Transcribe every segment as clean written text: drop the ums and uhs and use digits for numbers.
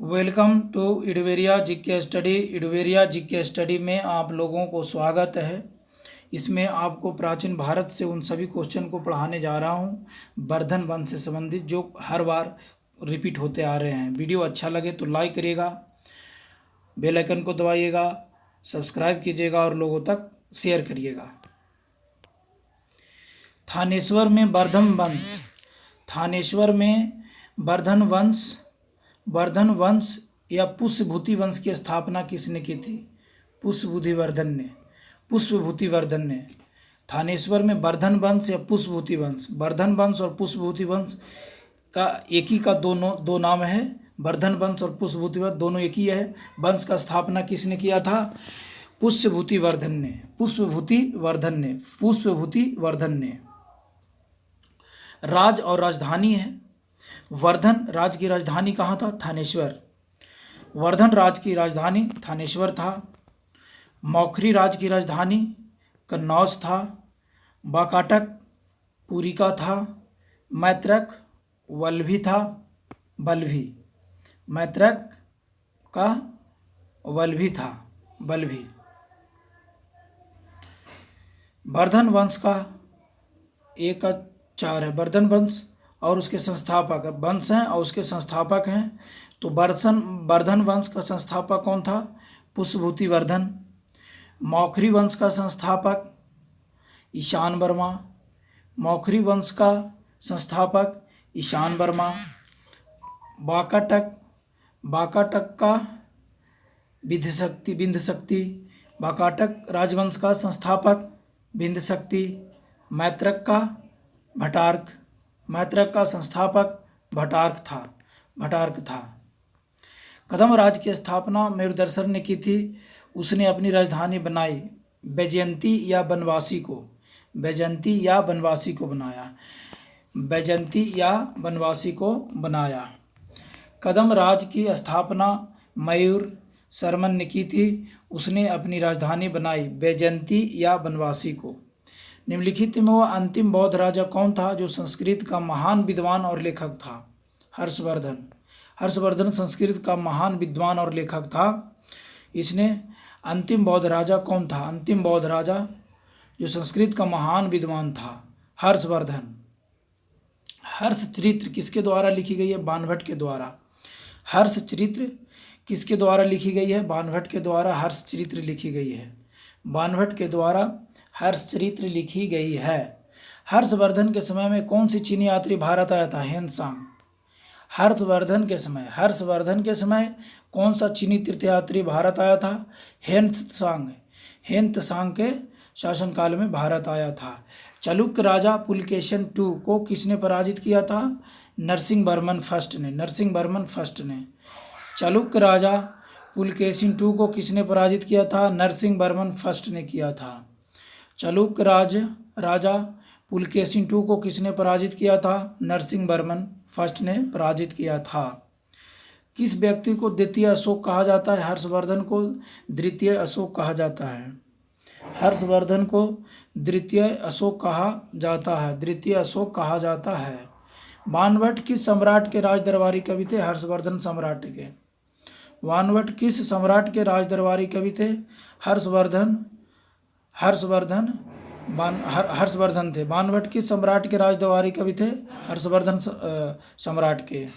Welcome to इडवेरिया GK study. इडवेरिया GK study में आप लोगों को स्वागत है। इसमें आपको प्राचीन भारत से उन सभी क्वेश्चन को पढ़ाने जा रहा हूं वर्धन वंश से संबंधित, जो हर बार रिपीट होते आ रहे हैं। वीडियो अच्छा लगे तो लाइक करिएगा, बेल आइकन को दबाइएगा, सब्सक्राइब कीजिएगा और लोगों तक शेयर करिएगा। थानेश्वर में वर्धन वंश, थानेश्वर में वर्धन वंश या पुष्यभूति वंश की स्थापना किसने की थी? पुष्यभूतिवर्धन ने। थानेश्वर में वर्धन वंश या पुष्यभूति वंश, वर्धन वंश और पुष्यभूति वंश का एक ही का दो नाम है। वर्धन वंश और पुष्यभूति वंश दोनों एक ही है। वंश का स्थापना किसने किया था? पुष्यभूतिवर्धन ने। राज और राजधानी है। वर्धन राज्य की राजधानी कहाँ था? थानेश्वर। वर्धन राज्य की राजधानी थानेश्वर था। मौखरी राज्य की राजधानी कन्नौज था। वाकाटक पुरिका था। मैत्रक वल्भी था। मैत्रक का वल्भी था। वर्धन वंश का एक का चार है। वर्धन वंश और उसके संस्थापक वंश हैं और उसके संस्थापक हैं। तो वर्धन वंश का संस्थापक कौन था? पुष्यभूतिवर्धन। मौखरी वंश का संस्थापक ईशान वर्मा। मौखरी वंश का संस्थापक ईशान वर्मा। वाकाटक का बिंदशक्ति। वाकाटक राजवंश का संस्थापक बिंदशक्ति। मैत्रक का संस्थापक भट्टार्क था। कदम राज्य की स्थापना मेरुदर्शन ने की थी। उसने अपनी राजधानी बनाई बैजयंती या बनवासी को बनाया। कदम राज्य की स्थापना मयूर शर्मन ने की थी। उसने अपनी राजधानी बनाई बैजयंती या बनवासी को। निम्नलिखित में वह अंतिम बौद्ध राजा कौन था जो संस्कृत का महान विद्वान और लेखक था? हर्षवर्धन संस्कृत का महान विद्वान और लेखक था। इसने अंतिम बौद्ध राजा कौन था? अंतिम बौद्ध राजा जो संस्कृत का महान विद्वान था, हर्षवर्धन। हर्षचरित्र किसके द्वारा लिखी गई है? बाणभट्ट के द्वारा। हर्षचरित्र किसके द्वारा लिखी गई है? बाणभट्ट के द्वारा हर्षचरित्र लिखी गई है। बाणभट्ट के द्वारा हर्षचरित्र लिखी गई है। हर्षवर्धन के समय में कौन सी चीनी यात्री भारत आया था? हेनसांग। हर्षवर्धन के समय कौन सा चीनी तीर्थयात्री भारत आया था? हेनत्सांग के शासनकाल में भारत आया था। चालुक्य राजा पुलकेशिन II को किसने पराजित किया था? नरसिंहवर्मन फर्स्ट ने। चालुक्य राजा पुलकेशिन II को किसने पराजित किया था? नरसिंहवर्मन फर्स्ट ने किया था। चालुक्य राजा पुलकेशिन II को किसने पराजित किया था? नरसिंहवर्मन फर्स्ट ने पराजित किया था। किस व्यक्ति को द्वितीय अशोक कहा जाता है? हर्षवर्धन को द्वितीय अशोक कहा जाता है। हर्षवर्धन को द्वितीय अशोक कहा जाता है। बाणभट्ट किस सम्राट के राज दरबारी कवि थे? हर्षवर्धन सम्राट के। बाणभट्ट किस सम्राट के राज दरबारी कवि थे? हर्षवर्धन थे। बाणभट्ट किस सम्राट के राज दरबारी कवि थे? हर्षवर्धन सम्राट के।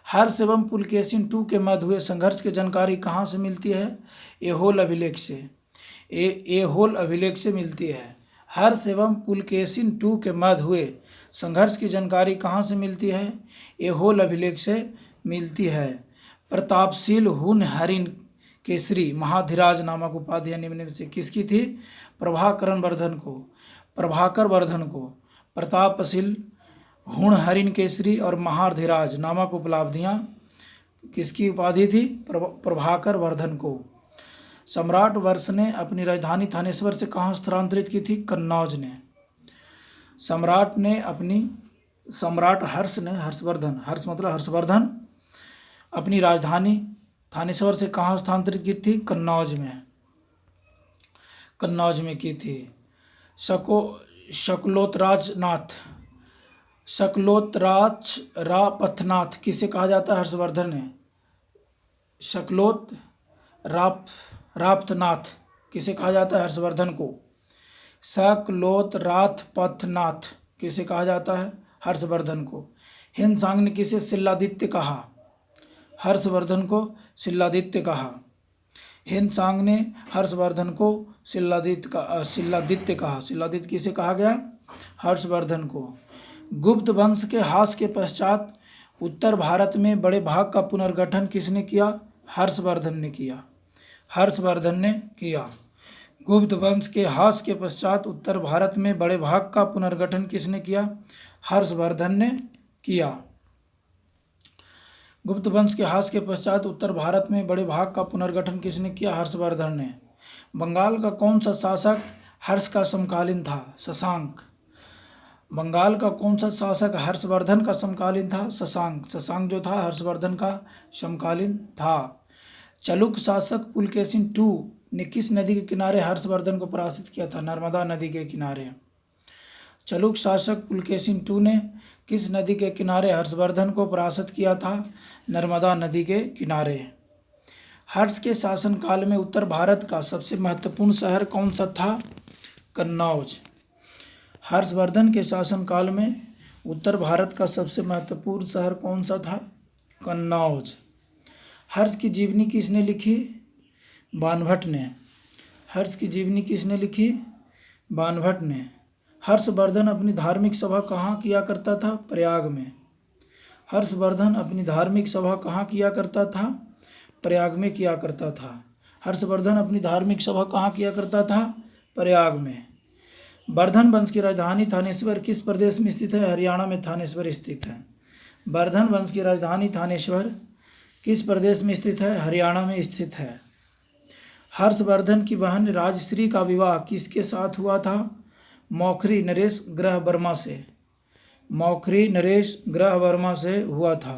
हर्ष एवं पुलकेशिन II के मध्य हुए संघर्ष की जानकारी कहाँ से मिलती है? ऐहोल अभिलेख से मिलती है। हर्ष एवं पुलकेशिन II के मध्य हुए संघर्ष की जानकारी कहाँ से मिलती है? ऐहोल अभिलेख से मिलती है। प्रतापशील हुन हरिण केसरी महाधिराज नामक उपाधि निम्न में से किसकी थी? प्रभाकर वर्धन को। प्रतापशील हुन हरिण केसरी और महाधिराज नामक उपलब्धियां किसकी उपाधि थी? प्रभाकर वर्धन को। सम्राट वर्ष ने अपनी राजधानी थानेश्वर से कहाँ स्थानांतरित की थी? कन्नौज ने। हर्षवर्धन अपनी राजधानी थानेश्वर से कहाँ स्थानांतरित की थी? कन्नौज में की थी। शकलोतरापथनाथ किसे कहा जाता है? हर्षवर्धन ने। शकलोत रापतनाथ किसे कहा जाता है? हर्षवर्धन को। शकलोत रापतनाथ किसे कहा जाता है? हर्षवर्धन को। हिंदसांग ने किसे शिलादित्य कहा? हर्षवर्धन को शिलादित्य कहा। हिंदसांग ने हर्षवर्धन को शिलादित्य कहा। शिलादित्य किसे कहा गया? हर्षवर्धन को। गुप्त वंश के ह्रास के पश्चात उत्तर भारत में बड़े भाग का पुनर्गठन किसने किया? हर्षवर्धन ने किया। हर्षवर्धन ने किया। गुप्त वंश के ह्रास के पश्चात उत्तर भारत में बड़े भाग का पुनर्गठन किसने किया? हर्षवर्धन ने किया। गुप्त वंश के ह्रास के पश्चात उत्तर भारत में बड़े भाग का पुनर्गठन किसने किया? हर्षवर्धन ने। बंगाल का कौन सा शासक हर्ष का समकालीन था? शशांक। बंगाल का कौन सा शासक हर्षवर्धन का समकालीन था? शशांक। शशांक जो था हर्षवर्धन का समकालीन था। चालुक्य शासक पुलकेशिन II ने किस नदी के किनारे हर्षवर्धन को पराजित किया था? नर्मदा नदी के किनारे। चालुक्य शासक पुलकेशिन II ने किस नदी के किनारे हर्षवर्धन को पराजित किया था? नर्मदा नदी के किनारे। हर्ष के शासनकाल में उत्तर भारत का सबसे महत्वपूर्ण शहर कौन सा था? कन्नौज। हर्षवर्धन के शासनकाल में उत्तर भारत का सबसे महत्वपूर्ण शहर कौन सा था? कन्नौज। हर्ष की जीवनी किसने लिखी? बाणभट्ट ने। हर्ष की जीवनी किसने लिखी? बाणभट्ट ने। हर्षवर्धन अपनी धार्मिक सभा कहाँ किया करता था? प्रयाग में। हर्षवर्धन अपनी धार्मिक सभा कहाँ किया करता था? प्रयाग में किया करता था। हर्षवर्धन अपनी धार्मिक सभा कहाँ किया करता था? प्रयाग में। वर्धन वंश की राजधानी थानेश्वर किस प्रदेश में स्थित है? हरियाणा में थानेश्वर स्थित है। वर्धन वंश की राजधानी थानेश्वर किस प्रदेश में स्थित है? हरियाणा में स्थित है। हर्षवर्धन की बहन राजश्री का विवाह किसके साथ हुआ था? मौखरी नरेश ग्रह वर्मा से। मौखरी नरेश ग्रह वर्मा से हुआ था।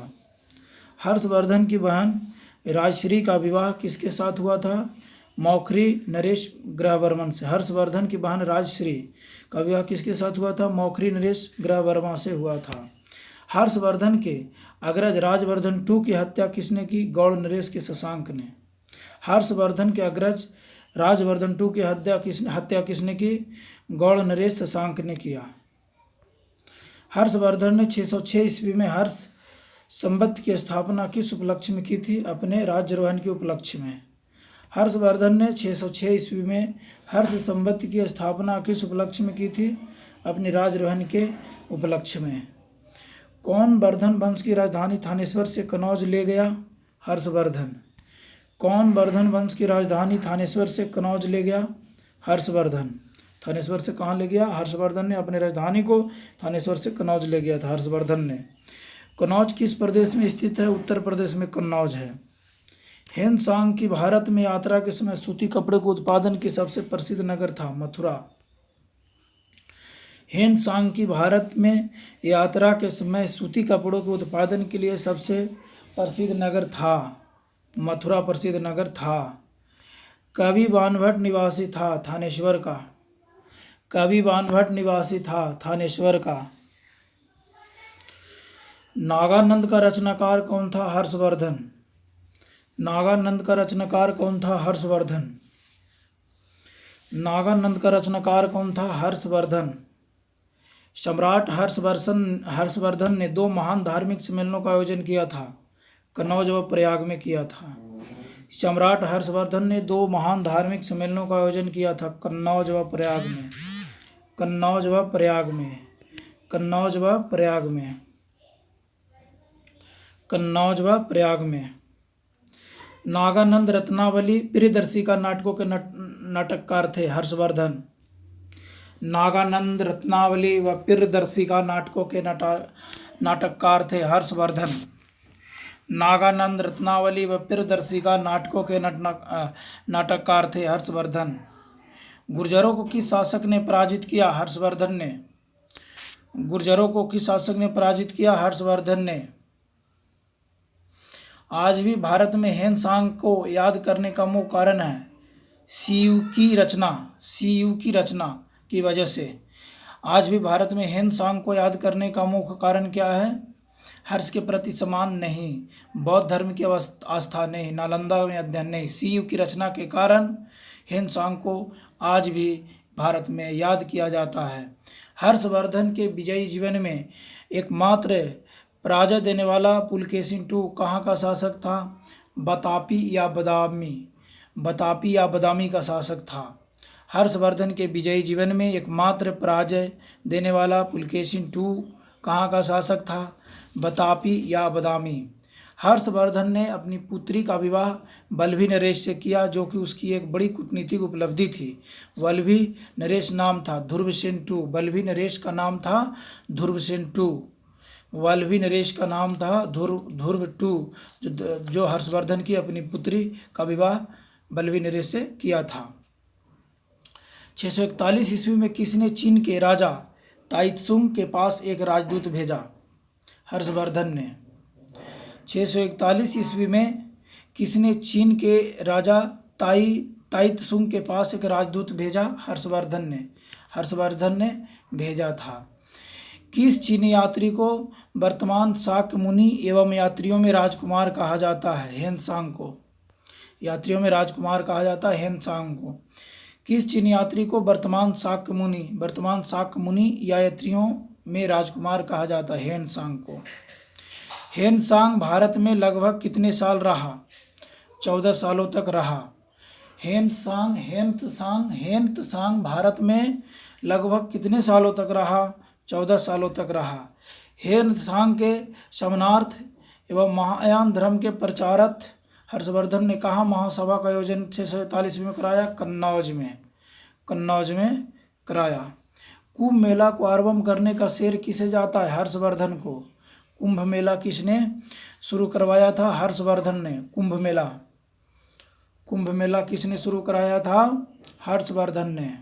हर्षवर्धन की बहन राजश्री का विवाह किसके साथ हुआ था? मौखरी नरेश ग्रहवर्मन से। हर्षवर्धन की बहन राजश्री का विवाह किसके साथ हुआ था? मौखरी नरेश ग्रहवर्मा से हुआ था। हर्षवर्धन के अग्रज राजवर्धन II की हत्या किसने की? गौड़ नरेश के शशांक ने। हर्षवर्धन के अग्रज राजवर्धन II की हत्या किसने की? गौड़ नरेश शशांक ने किया। हर्षवर्धन ने 606 ईस्वी में हर्ष संवत की स्थापना किस उपलक्ष्य में की थी? अपने राज्यारोहण के उपलक्ष्य में। हर्षवर्धन ने 606 ईस्वी में हर्ष संवत की स्थापना किस उपलक्ष्य में की थी? अपने राज्यारोहण के उपलक्ष्य में। कौन वर्धन वंश की राजधानी थानेश्वर से कन्नौज ले गया? हर्षवर्धन। कौन वर्धन वंश की राजधानी थानेश्वर से कन्नौज ले गया? हर्षवर्धन। थानेश्वर से कहाँ ले गया? हर्षवर्धन ने अपनी राजधानी को थानेश्वर से कन्नौज ले गया था हर्षवर्धन ने। कन्नौज किस प्रदेश में स्थित है? उत्तर प्रदेश में कन्नौज है। हिंदसांग की भारत में यात्रा के समय सूती कपड़े के उत्पादन की सबसे प्रसिद्ध नगर था? मथुरा। हिंदसांग की भारत में यात्रा के समय सूती कपड़ों के उत्पादन के लिए सबसे प्रसिद्ध नगर था? मथुरा प्रसिद्ध नगर था। कवि बाणभट्ट निवासी था थानेश्वर का? कवि बाणभट्ट निवासी था थानेश्वर का। नागानंद का रचनाकार कौन था? हर्षवर्धन। नागानंद का रचनाकार कौन था? हर्षवर्धन। नागानंद का रचनाकार कौन था? हर्षवर्धन। सम्राट हर्षवर्धन ने 2 महान धार्मिक सम्मेलनों का आयोजन किया था? कन्नौज व प्रयाग में किया था। सम्राट हर्षवर्धन ने 2 महान धार्मिक सम्मेलनों का आयोजन किया था? कन्नौज व प्रयाग में। कन्नौज व प्रयाग में। कन्नौज व प्रयाग में। कन्नौज व प्रयाग में। नागानंद रत्नावली प्रियदर्शिका नाटकों के नाटककार थे? हर्षवर्धन। नागानंद रत्नावली व प्रियदर्शिका नाटकों के नाटककार थे? हर्षवर्धन। नागानंद रत्नावली व प्रियदर्शिका नाटकों के नाटककार थे? हर्षवर्धन। गुर्जरों को किस शासक ने पराजित किया? हर्षवर्धन ने। गुर्जरों को किस शासक ने पराजित किया? हर्षवर्धन ने। आज भी भारत में हिंदसांग को याद करने का मुख्य कारण है सीयू की रचना की वजह से। आज भी भारत में हिंदसांग को याद करने का मुख्य कारण क्या है? हर्ष के प्रति सम्मान नहीं, बौद्ध धर्म की आस्था नहीं, नालंदा में अध्ययन नहीं। सीयू की रचना के कारण ह्वेनसांग को आज भी भारत में याद किया जाता है। हर्षवर्धन के विजयी जीवन में एकमात्र पराजय देने वाला पुलकेशिन II कहाँ का शासक था? बतापी या बदामी का शासक था। हर्षवर्धन के विजयी जीवन में एकमात्र पराजय देने वाला पुलकेशिन II कहाँ का शासक था? बतापी या बदामी। हर्षवर्धन ने अपनी पुत्री का विवाह वल्लभी नरेश से किया, जो कि उसकी एक बड़ी कूटनीतिक उपलब्धि थी। वल्लभी नरेश नाम था ध्रुवसेन II। वल्लभी नरेश का नाम था ध्रुवसेन II। वल्लभी नरेश का नाम था ध्रुव II, जो हर्षवर्धन की अपनी पुत्री का विवाह वल्लभी नरेश से किया था। 641 ईस्वी में किसने चीन के राजा ताइत्सुंग के पास एक राजदूत भेजा? हर्षवर्धन ने। 641 ईस्वी में किसने चीन के राजा ताइत्सुंग के पास एक राजदूत भेजा? हर्षवर्धन ने भेजा था। किस चीनी यात्री को वर्तमान शाक्य मुनि एवं यात्रियों में राजकुमार कहा जाता है? ह्वेनसांग को। यात्रियों में राजकुमार कहा जाता है ह्वेनसांग को। किस चीनी यात्री को वर्तमान शाक्य मुनि या यात्रियों में राजकुमार कहा जाता है? ह्वेनसांग को। ह्वेनसांग भारत में लगभग कितने साल रहा? 14 सालों तक रहा। ह्वेनसांग भारत में लगभग कितने सालों तक रहा? 14 सालों तक रहा। ह्वेनसांग के शमनार्थ एवं महायान धर्म के प्रचारक हर्षवर्धन ने कहाँ महासभा का आयोजन 641 में कराया? कन्नौज में कराया। कुंभ मेला को आरंभ करने का श्रेय किसे जाता है? हर्षवर्धन को। कुंभ मेला किसने शुरू करवाया था? हर्षवर्धन ने। कुंभ मेला किसने शुरू कराया था? हर्षवर्धन ने।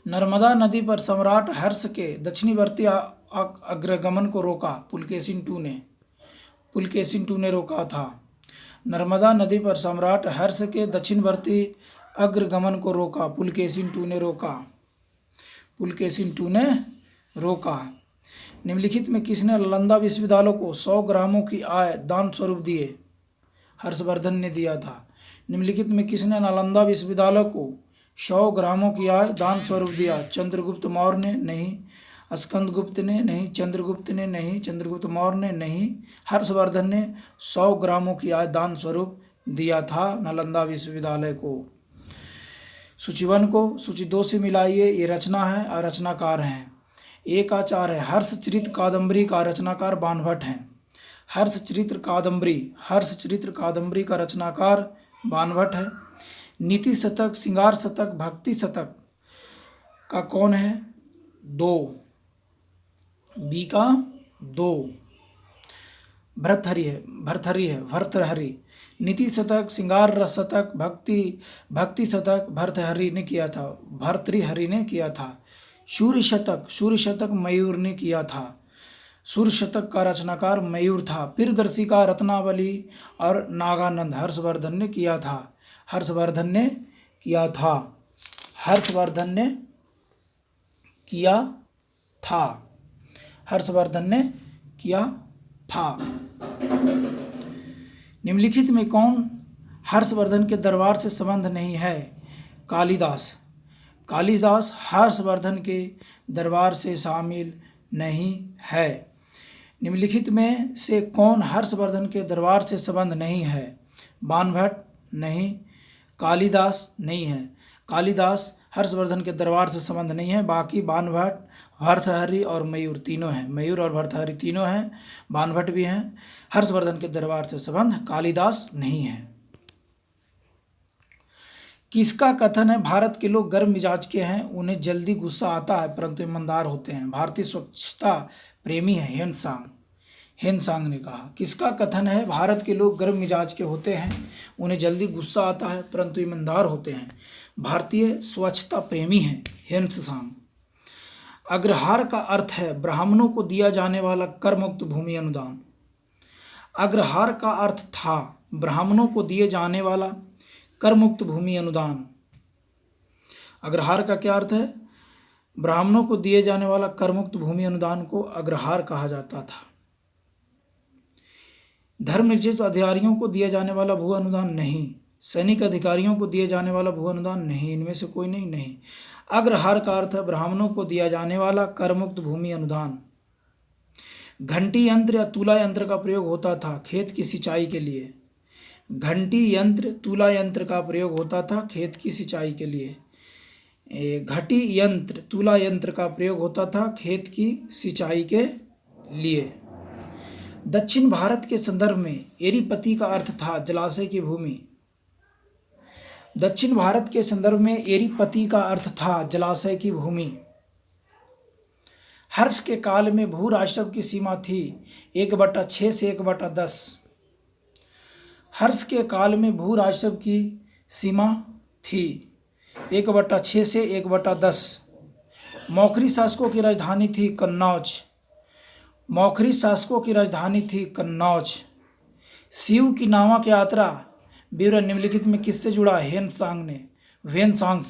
नर्मदा नदी पर सम्राट हर्ष के दक्षिणवर्ती अग्रगमन को रोका? पुलकेशिन II ने रोका था। नर्मदा नदी पर सम्राट हर्ष के दक्षिणवर्ती अग्रगमन को रोका? पुलकेशिन II ने रोका। निम्नलिखित में किसने नालंदा विश्वविद्यालय को 100 ग्रामों की आय दान स्वरूप दिए? हर्षवर्धन ने दिया था। निम्नलिखित में किसने नालंदा विश्वविद्यालय को 100 ग्रामों की आय दान स्वरूप दिया? चंद्रगुप्त मौर्य ने? नहीं। स्कंदगुप्त ने? नहीं। चंद्रगुप्त ने? नहीं। चंद्रगुप्त मौर्य ने? नहीं। हर्षवर्धन ने 100 ग्रामों की आय दान स्वरूप दिया था नालंदा विश्वविद्यालय को। सूची 1 को सूची 2 से मिलाइए। ये रचना है और रचनाकार हैं। 1 का 4 है। हर्षचरित्र कादम्बरी का रचनाकार बाणभट्ट हैं। हर्षचरित्र कादम्बरी का रचनाकार बाणभट्ट है। नीति शतक, श्रृंगार शतक, भक्ति शतक का कौन है? 2। बी का 2 भर्तृहरि। नीति शतक, श्रृंगार शतक, भक्ति शतक भर्तृहरि ने किया था। सूर्य शतक मयूर ने किया था। सूर्य शतक का रचनाकार मयूर था। प्रियदर्शी का रत्नावली और नागानंद हर्षवर्धन ने किया था। हर्षवर्धन ने किया था। निम्नलिखित में कौन हर्षवर्धन के दरबार से संबंध नहीं है? कालिदास हर्षवर्धन के दरबार से शामिल नहीं है। निम्नलिखित में से कौन हर्षवर्धन के दरबार से संबंध नहीं है? बाणभट्ट नहीं। कालिदास नहीं है। कालिदास हर्षवर्धन के दरबार से संबंध नहीं है। बाकी बाणभट्ट, भर्तृहरि और मयूर तीनों हैं। मयूर और भर्तृहरि तीनों हैं। बाणभट्ट भी हैं। हर्षवर्धन के दरबार से संबंध कालिदास नहीं है। किसका कथन है भारत के लोग गर्म मिजाज के हैं, उन्हें जल्दी गुस्सा आता है परंतु ईमानदार होते हैं? भारतीय स्वच्छता प्रेमी है ह्वेनसांग ने कहा। किसका कथन है भारत के लोग गर्म मिजाज के होते हैं, उन्हें जल्दी गुस्सा आता है परंतु ईमानदार होते हैं? भारतीय स्वच्छता प्रेमी है ह्वेनसांग। अग्रहार का अर्थ है ब्राह्मणों को दिया जाने वाला कर मुक्त भूमि अनुदान। अग्रहार का अर्थ था ब्राह्मणों को दिए जाने वाला कर मुक्त भूमि अनुदान। अग्रहार का क्या अर्थ है? ब्राह्मणों को दिए जाने वाला करमुक्त भूमि अनुदान को अग्रहार कहा जाता था। धर्मनिरपेक्ष अधिकारियों को दिया जाने वाला भू अनुदान नहीं, सैनिक अधिकारियों को दिए जाने वाला भू अनुदान नहीं, इनमें से कोई नहीं। नहीं, अग्रहार का अर्थ है ब्राह्मणों को दिया जाने वाला करमुक्त भूमि अनुदान। घंटी यंत्र या तुला यंत्र का प्रयोग होता था खेत की सिंचाई के लिए। घंटी यंत्र तुला यंत्र का प्रयोग होता था खेत की सिंचाई के लिए। घटी यंत्र तुला यंत्र का प्रयोग होता था खेत की सिंचाई के लिए। दक्षिण भारत के संदर्भ में एरीपति का अर्थ था जलाशय की भूमि। दक्षिण भारत के संदर्भ में एरीपति का अर्थ था जलाशय की भूमि। हर्ष के काल में भू राजस्व की सीमा थी 1/6 से 1/10। हर्ष के काल में भू राजस्व की सीमा थी 1/6 से 1/10। मौखरी शासकों की राजधानी थी कन्नौज। मौखरी शासकों की राजधानी थी कन्नौज। शिव की नामक यात्रा विवरण निम्नलिखित में किससे जुड़ा है? हेनसांग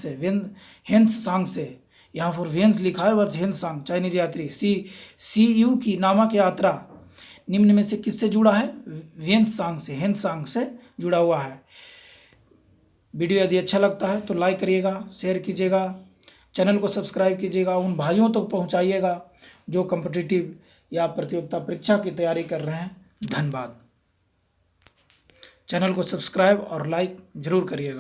से। यहाँ पर वेन्स लिखा है वर्ष हेनसांग चाइनीज यात्री। CU की नामक यात्रा निम्न में से किससे जुड़ा है? हेनसांग से जुड़ा हुआ है। वीडियो यदि अच्छा लगता है तो लाइक करिएगा, शेयर कीजिएगा, चैनल को सब्सक्राइब कीजिएगा, उन भाइयों तक पहुंचाइएगा जो कॉम्पिटिटिव या प्रतियोगिता परीक्षा की तैयारी कर रहे हैं। धन्यवाद। चैनल को सब्सक्राइब और लाइक जरूर करिएगा।